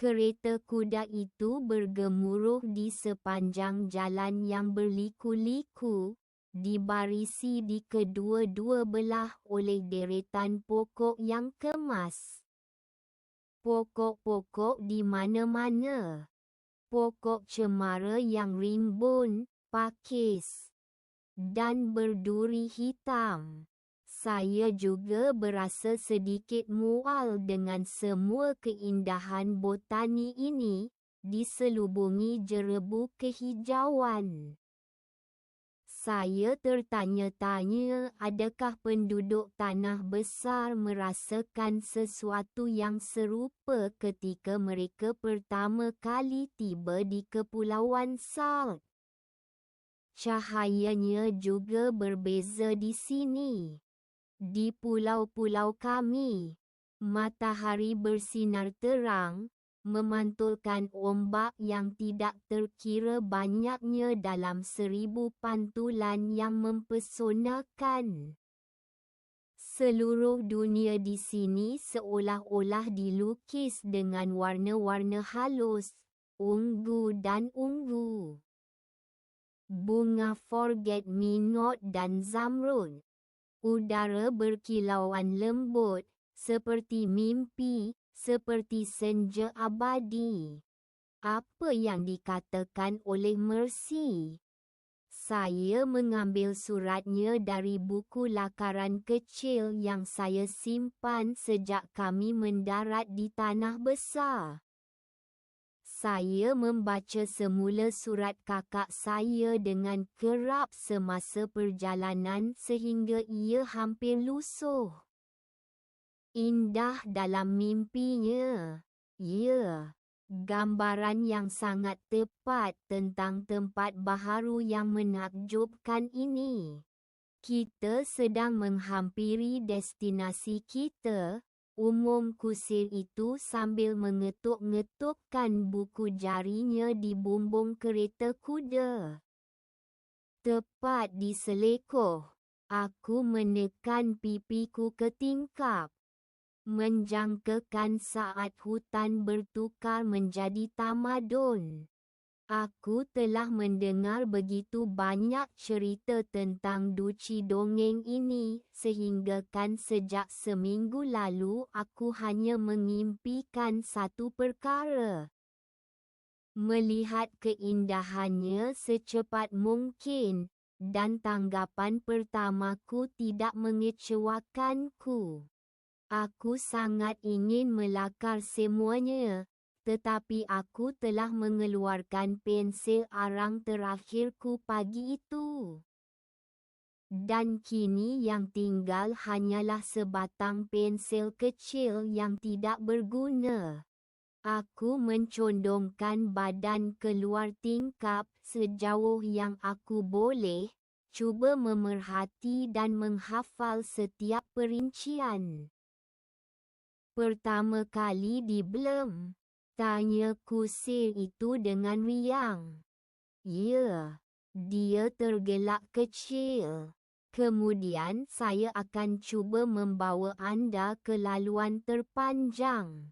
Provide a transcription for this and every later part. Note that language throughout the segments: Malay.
Kereta kuda itu bergemuruh di sepanjang jalan yang berliku-liku, dibarisi di kedua-dua belah oleh deretan pokok yang kemas. Pokok-pokok di mana-mana. Pokok cemara yang rimbun, pakis, dan berduri hitam. Saya juga berasa sedikit mual dengan semua keindahan botani ini, diselubungi jerebu kehijauan. Saya tertanya-tanya adakah penduduk Tanah Besar merasakan sesuatu yang serupa ketika mereka pertama kali tiba di Kepulauan Salt. Cahayanya juga berbeza di sini. Di pulau-pulau kami, matahari bersinar terang, memantulkan ombak yang tidak terkira banyaknya dalam 1000 pantulan yang mempesonakan. Seluruh dunia di sini seolah-olah dilukis dengan warna-warna halus, ungu dan ungu. Bunga forget-me-not dan zamrud. Udara berkilauan lembut, seperti mimpi, seperti senja abadi. Apa yang dikatakan oleh Mercy? Saya mengambil suratnya dari buku lakaran kecil yang saya simpan sejak kami mendarat di Tanah Besar. Saya membaca semula surat kakak saya dengan kerap semasa perjalanan sehingga ia hampir lusuh. Indah dalam mimpinya. Ya, gambaran yang sangat tepat tentang tempat baharu yang menakjubkan ini. Kita sedang menghampiri destinasi kita, umum kusir itu sambil mengetuk-ngetukkan buku jarinya di bumbung kereta kuda. Tepat di selekoh, aku menekan pipiku ke tingkap. Menjangkakan saat hutan bertukar menjadi tamadun. Aku telah mendengar begitu banyak cerita tentang duci dongeng ini sehinggakan sejak seminggu lalu aku hanya mengimpikan satu perkara. Melihat keindahannya secepat mungkin, dan tanggapan pertamaku tidak mengecewakanku. Aku sangat ingin melakar semuanya. Tetapi aku telah mengeluarkan pensil arang terakhirku pagi itu. Dan kini yang tinggal hanyalah sebatang pensil kecil yang tidak berguna. Aku mencondongkan badan keluar tingkap sejauh yang aku boleh, cuba memerhati dan menghafal setiap perincian. Pertama kali di Blum, tanya kusir itu dengan riang. Ya, dia tergelak kecil. Kemudian saya akan cuba membawa anda ke laluan terpanjang.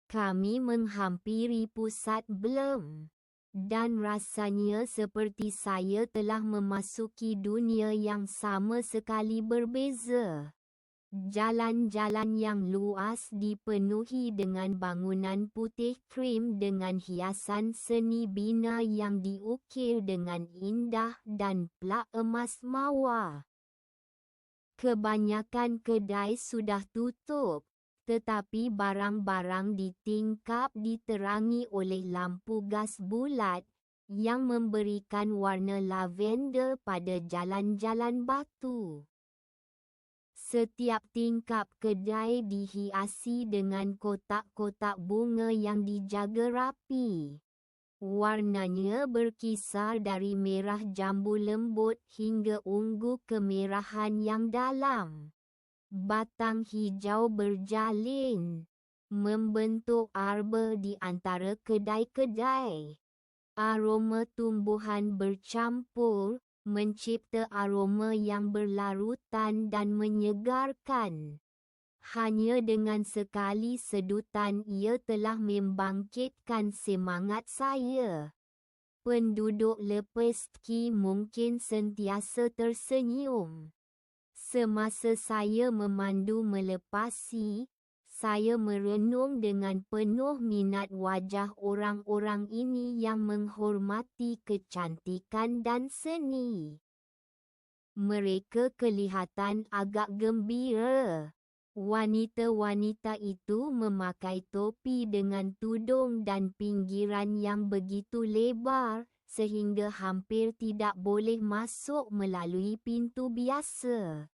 Kami menghampiri pusat Blum. Dan rasanya seperti saya telah memasuki dunia yang sama sekali berbeza. Jalan-jalan yang luas dipenuhi dengan bangunan putih krim dengan hiasan seni bina yang diukir dengan indah dan plak emas mawar. Kebanyakan kedai sudah tutup, tetapi barang-barang di tingkap diterangi oleh lampu gas bulat yang memberikan warna lavender pada jalan-jalan batu. Setiap tingkap kedai dihiasi dengan kotak-kotak bunga yang dijaga rapi. Warnanya berkisar dari merah jambu lembut hingga ungu kemerahan yang dalam. Batang hijau berjalin, membentuk arbor di antara kedai-kedai. Aroma tumbuhan bercampur, mencipta aroma yang berlarutan dan menyegarkan. Hanya dengan sekali sedutan ia telah membangkitkan semangat saya. Penduduk Lepesky mungkin sentiasa tersenyum. Semasa saya memandu melepasi, saya merenung dengan penuh minat wajah orang-orang ini yang menghormati kecantikan dan seni. Mereka kelihatan agak gembira. Wanita-wanita itu memakai topi dengan tudung dan pinggiran yang begitu lebar, sehingga hampir tidak boleh masuk melalui pintu biasa.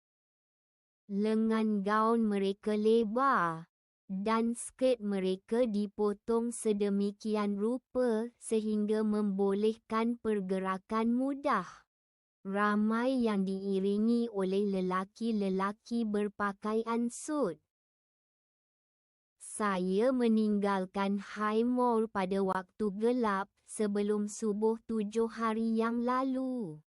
Lengan gaun mereka lebar, dan skirt mereka dipotong sedemikian rupa sehingga membolehkan pergerakan mudah. Ramai yang diiringi oleh lelaki-lelaki berpakaian sut. Saya meninggalkan High Mall pada waktu gelap sebelum subuh 7 hari yang lalu.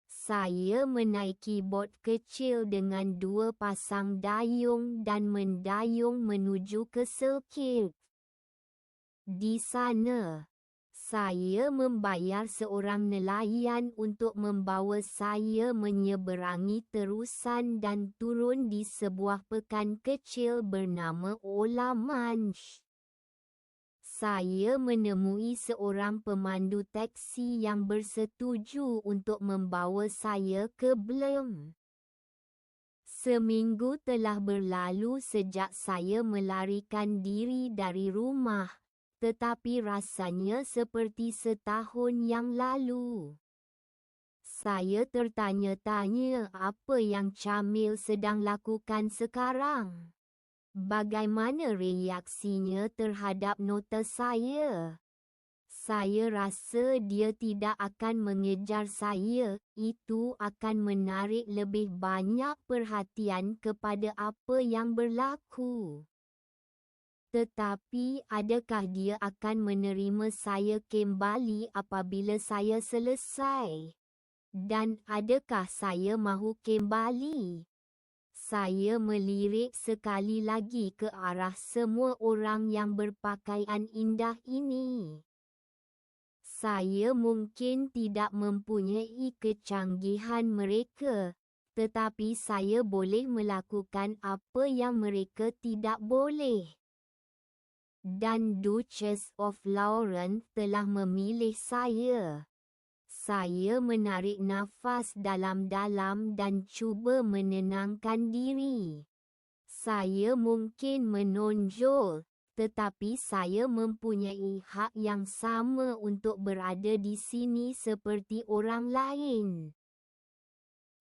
Saya menaiki bot kecil dengan 2 pasang dayung dan mendayung menuju ke sirkuit. Di sana, saya membayar seorang nelayan untuk membawa saya menyeberangi terusan dan turun di sebuah pekan kecil bernama Ola Manch. Saya menemui seorang pemandu teksi yang bersetuju untuk membawa saya ke Blum. Seminggu telah berlalu sejak saya melarikan diri dari rumah. Tetapi rasanya seperti setahun yang lalu. Saya tertanya-tanya apa yang Camille sedang lakukan sekarang. Bagaimana reaksinya terhadap nota saya? Saya rasa dia tidak akan mengejar saya, itu akan menarik lebih banyak perhatian kepada apa yang berlaku. Tetapi adakah dia akan menerima saya kembali apabila saya selesai? Dan adakah saya mahu kembali? Saya melirik sekali lagi ke arah semua orang yang berpakaian indah ini. Saya mungkin tidak mempunyai kecanggihan mereka, tetapi saya boleh melakukan apa yang mereka tidak boleh. Dan Duchess of Lorraine telah memilih saya. Saya menarik nafas dalam-dalam dan cuba menenangkan diri. Saya mungkin menonjol, tetapi saya mempunyai hak yang sama untuk berada di sini seperti orang lain.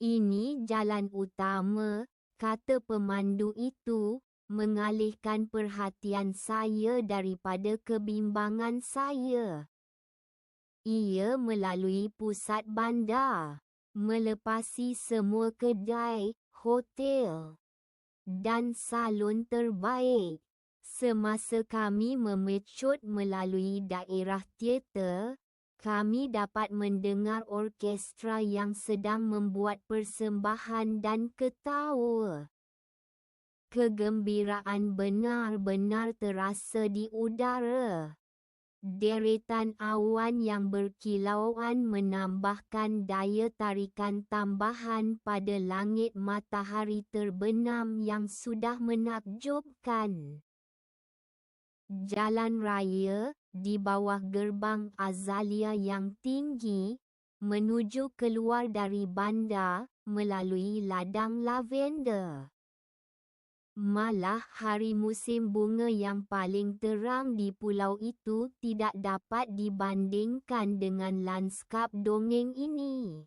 Ini jalan utama, kata pemandu itu, mengalihkan perhatian saya daripada kebimbangan saya. Ia melalui pusat bandar, melepasi semua kedai, hotel, dan salon terbaik. Semasa kami memecut melalui daerah teater, kami dapat mendengar orkestra yang sedang membuat persembahan dan ketawa. Kegembiraan benar-benar terasa di udara. Deretan awan yang berkilauan menambahkan daya tarikan tambahan pada langit matahari terbenam yang sudah menakjubkan. Jalan raya, di bawah gerbang Azalea yang tinggi, menuju keluar dari bandar, melalui ladang lavender. Malah hari musim bunga yang paling terang di pulau itu tidak dapat dibandingkan dengan lanskap dongeng ini.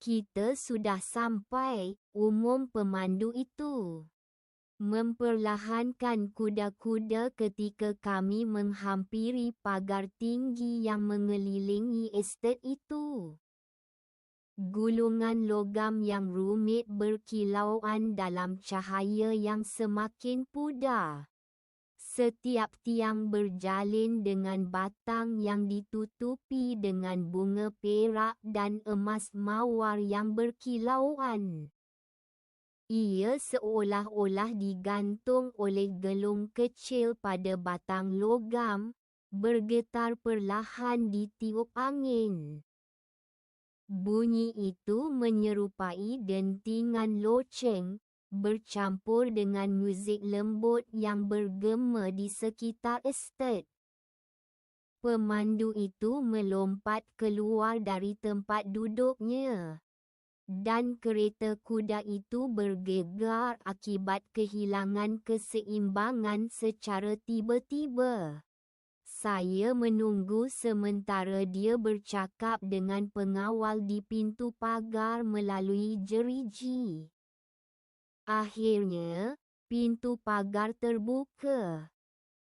Kita sudah sampai, umum pemandu itu memperlahankan kuda-kuda ketika kami menghampiri pagar tinggi yang mengelilingi estet itu. Gulungan logam yang rumit berkilauan dalam cahaya yang semakin pudar. Setiap tiang berjalin dengan batang yang ditutupi dengan bunga perak dan emas mawar yang berkilauan. Ia seolah-olah digantung oleh gelung kecil pada batang logam, bergetar perlahan ditiup angin. Bunyi itu menyerupai dentingan loceng, bercampur dengan muzik lembut yang bergema di sekitar estet. Pemandu itu melompat keluar dari tempat duduknya. Dan kereta kuda itu bergegar akibat kehilangan keseimbangan secara tiba-tiba. Saya menunggu sementara dia bercakap dengan pengawal di pintu pagar melalui jeriji. Akhirnya, pintu pagar terbuka.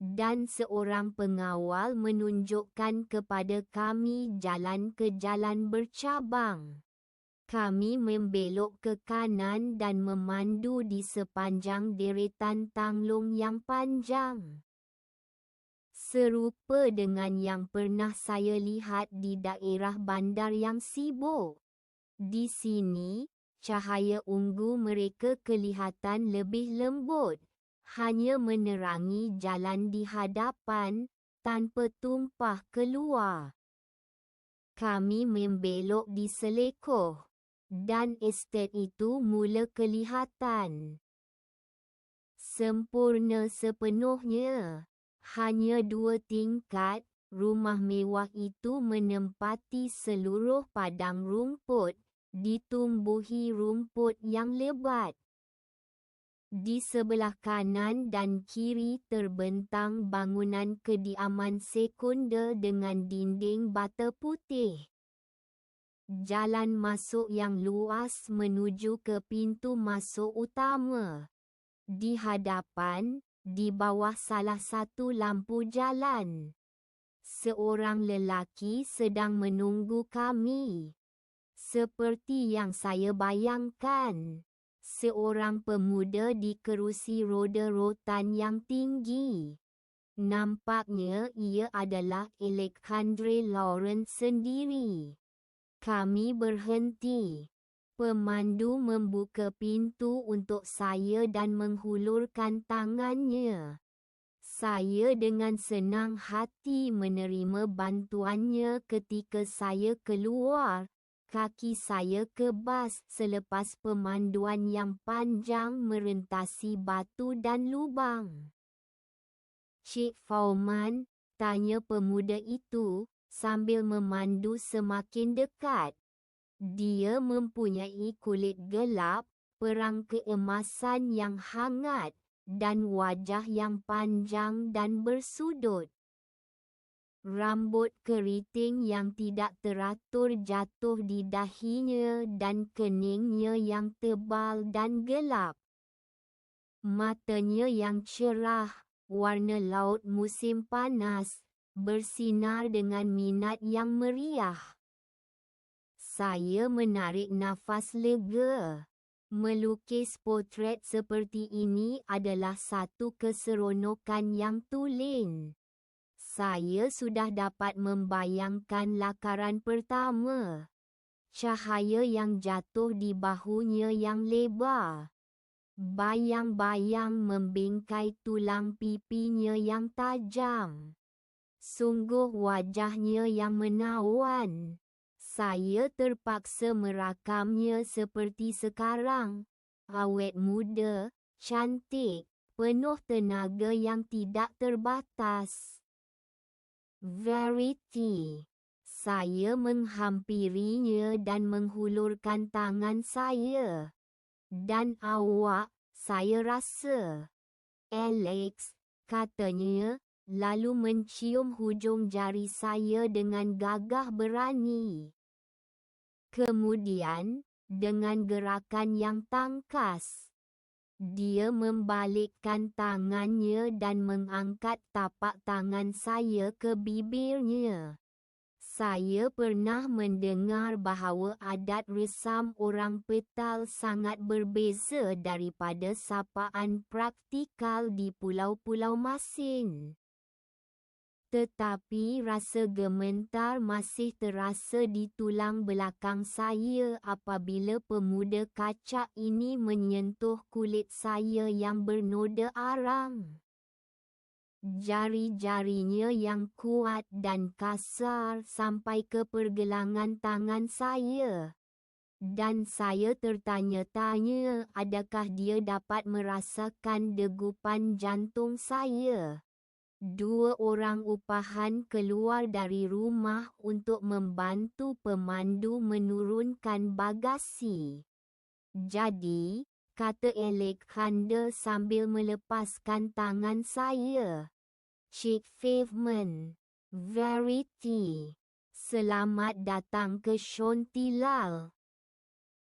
Dan seorang pengawal menunjukkan kepada kami jalan ke jalan bercabang. Kami membelok ke kanan dan memandu di sepanjang deretan tanglung yang panjang. Serupa dengan yang pernah saya lihat di daerah bandar yang sibuk. Di sini, cahaya ungu mereka kelihatan lebih lembut, hanya menerangi jalan di hadapan, tanpa tumpah keluar. Kami membelok di selekoh. Dan estet itu mula kelihatan sempurna sepenuhnya. Hanya 2 tingkat, rumah mewah itu menempati seluruh padang rumput, ditumbuhi rumput yang lebat. Di sebelah kanan dan kiri terbentang bangunan kediaman sekunder dengan dinding bata putih. Jalan masuk yang luas menuju ke pintu masuk utama. Di hadapan, di bawah salah satu lampu jalan, seorang lelaki sedang menunggu kami. Seperti yang saya bayangkan, seorang pemuda di kerusi roda rotan yang tinggi. Nampaknya ia adalah Alexandre Lawrence sendiri. Kami berhenti. Pemandu membuka pintu untuk saya dan menghulurkan tangannya. Saya dengan senang hati menerima bantuannya ketika saya keluar. Kaki saya kebas selepas pemanduan yang panjang merentasi batu dan lubang. "Cik Fauman?" tanya pemuda itu, sambil memandu semakin dekat. Dia mempunyai kulit gelap, perang keemasan yang hangat, dan wajah yang panjang dan bersudut. Rambut keriting yang tidak teratur jatuh di dahinya dan keningnya yang tebal dan gelap. Matanya yang cerah, warna laut musim panas, bersinar dengan minat yang meriah. Saya menarik nafas lega. Melukis potret seperti ini adalah satu keseronokan yang tulen. Saya sudah dapat membayangkan lakaran pertama. Cahaya yang jatuh di bahunya yang lebar. Bayang-bayang membingkai tulang pipinya yang tajam. Sungguh wajahnya yang menawan. Saya terpaksa merakamnya seperti sekarang. Awet muda, cantik, penuh tenaga yang tidak terbatas. Verity. Saya menghampirinya dan menghulurkan tangan saya. "Dan awak, saya rasa." "Alex," katanya, lalu mencium hujung jari saya dengan gagah berani. Kemudian, dengan gerakan yang tangkas, dia membalikkan tangannya dan mengangkat tapak tangan saya ke bibirnya. Saya pernah mendengar bahawa adat resam orang Petal sangat berbeza daripada sapaan praktikal di pulau-pulau masin. Tetapi rasa gemetar masih terasa di tulang belakang saya apabila pemuda kacak ini menyentuh kulit saya yang bernoda arang. Jari-jarinya yang kuat dan kasar sampai ke pergelangan tangan saya. Dan saya tertanya-tanya adakah dia dapat merasakan degupan jantung saya. 2 orang upahan keluar dari rumah untuk membantu pemandu menurunkan bagasi. Jadi, kata Alexander sambil melepaskan tangan saya. Cik Pavement, Verity. Selamat datang ke Shontilal.